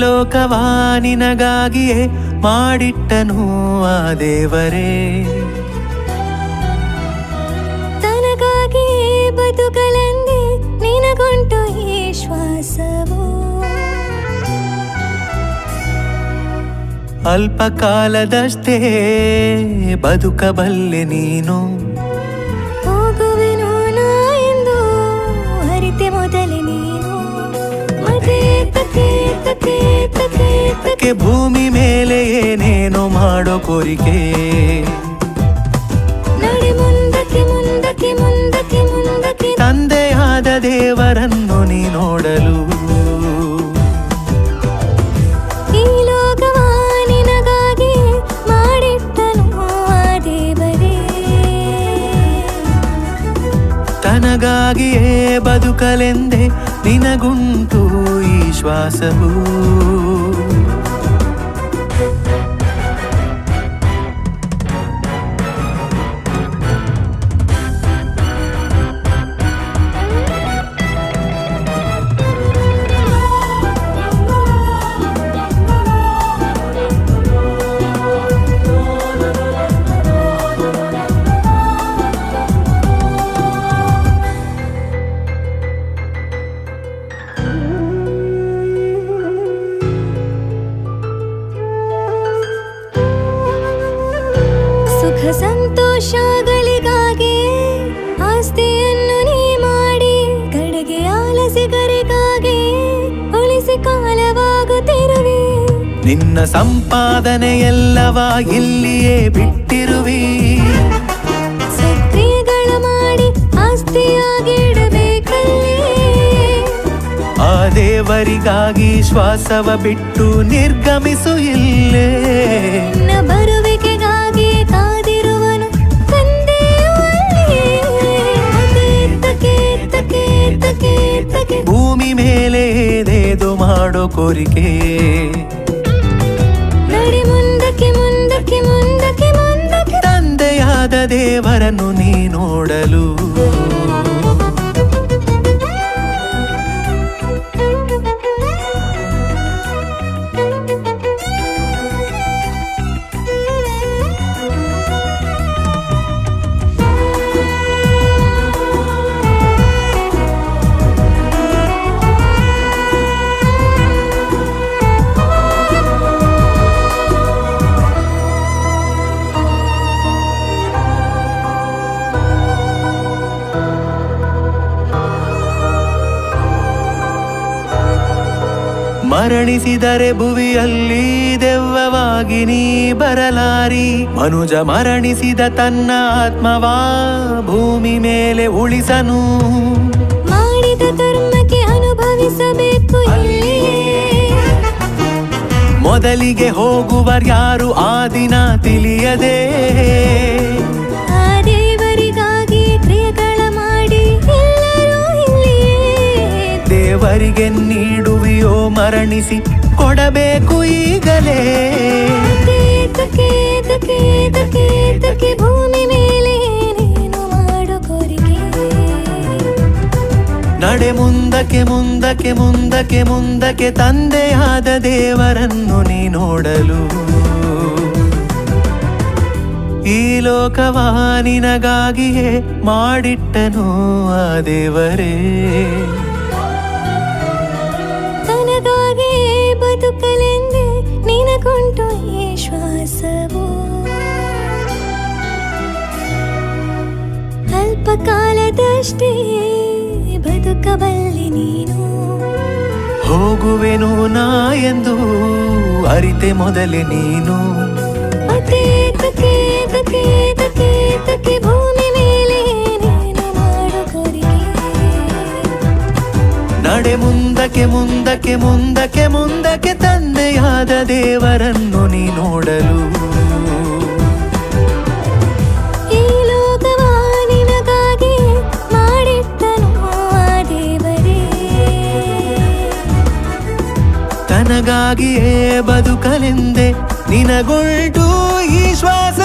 ಲೋಕವ ನಿನಗಾಗಿಯೇ ಮಾಡಿಟ್ಟನು ಆ ದೇವರೇ. ತನಗಾಗಿಯೇ ಬದುಕಲೆಂದೇ ನಿನಗುಂಟು ಈ ಶ್ವಾಸವು. ಅಲ್ಪ ಕಾಲದಷ್ಟೇ ಬದುಕಬಲ್ಲೆ ನೀನು. ಹೋಗುವೆನು ನಾ ಎಂದು ಅರಿತೆ ಮೊದಲೇ ನೀನು. ತಕ್ಕೆ ಭೂಮಿ ಮೇಲೆ ಏನೇನೋ ಮಾಡೋ ಕೋರಿಕೆ. ನಡೆ ಮುಂದಕ್ಕೆ ಮುಂದಕ್ಕೆ ಮುಂದಕ್ಕೆ ಮುಂದಕ್ಕೆ. ತಂದೆಯಾದ ದೇವರನ್ನು ನೀ ನೋಡಲು. ಈ ಲೋಕವ ನಿನಗಾಗಿ ಮಾಡಿಟ್ಟನು ಆ ದೇವರೇ. ತನಗಾಗಿಯೇ ಬದುಕಲೆಂದೇ ನಿನಗುಂಟು ಈ ಶ್ವಾಸವು. ಸುಖ ಸಂತೋಷಗಳಿಗಾಗಿ ಆಸ್ತಿಯನ್ನು ನೀ ಮಾಡಿ, ಕಡೆಗೆ ಆಲಸಿಗರಿಗಾಗಿ ಉಳಿಸಿ ಕಾಲವಾಗುತ್ತಿರುವೆ. ನಿನ್ನ ಸಂಪಾದನೆಯೆಲ್ಲವ ಇಲ್ಲಿಯೇ ಬಿಟ್ಟಿರುವಿ. ಸಕ್ರಿಯಗಳ ಮಾಡಿ ಆಸ್ತಿಯಾಗಿಡಬೇಕಲ್ಲಿ. ಆ ದೇವರಿಗಾಗಿ ಶ್ವಾಸವ ಬಿಟ್ಟು ನಿರ್ಗಮಿಸು ಇಲ್ಲೇ. ನಿನ್ನ ಬರುವಿಕೆಗಾಗಿ ಕಾದಿರುವನು ತಂದೆಯು ಅಲ್ಲಿಯೇ. ತಕೆ ಭೂಮಿ ಮೇಲೆ ಏದೇದು ಮಾಡೋ ಕೋರಿಕೆ. ನಡೆ ಮುಂದಕ್ಕೆ ಮುಂದಕ್ಕೆ ಮುಂದಕ್ಕೆ ಮುಂದಕ್ಕೆ. ತಂದೆಯಾದ ದೇವರನ್ನು ನೀ ನೋಡಲು. ಮರಣಿಸಿದರೆ ಭುವಿಯಲ್ಲಿ ದೆವ್ವವಾಗಿ ನೀ ಬರಲಾರಿ. ಮನುಜ ಮರಣಿಸಿದ ತನ್ನ ಆತ್ಮವ ಭೂಮಿ ಮೇಲೆ ಉಳಿಸನು. ಮಾಡಿದ ಕರ್ಮಕ್ಕೆ ಅನುಭವಿಸಬೇಕು ಇಲ್ಲಿಯೇ. ಮೊದಲಿಗೆ ಹೋಗುವರ್ಯಾರು ಆ ದಿನ ತಿಳಿಯದೆ. ಆ ದೇವರಿಗಾಗಿ ಕ್ರಿಯೆಗಳ ಮಾಡಿ ಎಲ್ಲರೂ ಇಲ್ಲಿಯೇ. ದೇವರಿಗೆ ನೀಡುವಿಯೋ ಮರಣಿಸಿ ಕೊಡಬೇಕು ಈಗಲೇ. ತಕೆ ಭೂಮಿ ಮೇಲೆ ಏನೇನು ಮಾಡೋ ಕೋರಿಕೆ. ನಡೆ ಮುಂದಕ್ಕೆ ಮುಂದಕ್ಕೆ ಮುಂದಕ್ಕೆ ಮುಂದಕ್ಕೆ. ತಂದೆಯಾದ ದೇವರನ್ನು ನೀ ನೋಡಲು. ಈ ಲೋಕವ ನಿನಗಾಗಿಯೇ ಮಾಡಿಟ್ಟನು ಆ ದೇವರೇ. ತನಗಾಗಿಯೇ ಬದುಕಲೆಂದೇ ನಿನಗುಂಟು ಈ ಶ್ವಾಸವು. ಅಲ್ಪ ಕಾಲದಷ್ಟೇ ಬದುಕಬಲ್ಲೆ ನೀನು. ಹೋಗುವೆನು ನಾ ಎಂದು ಅರಿತೆ ಮೊದಲೇ ನೀನು. ತಕೆ ಭೂಮಿ ಮೇಲೆ ಏನೇನು ಮಾಡೋ ಕೋರಿಕೆ. ನಡೆ ಮುಂದಕ್ಕೆ ಮುಂದಕ್ಕೆ ಮುಂದಕ್ಕೆ ಮುಂದಕ್ಕೆ. ತಂದೆಯಾದ ದೇವರನ್ನು ನೀ ನೋಡಲು. ಈ ಲೋಕವ ನಿನಗಾಗಿ ಮಾಡಿಟ್ಟನು ಆ ದೇವರೇ. ತನಗಾಗಿಯೇ ಬದುಕಲೆಂದೇ ನಿನಗುಂಟು ಈ ಶ್ವಾಸ.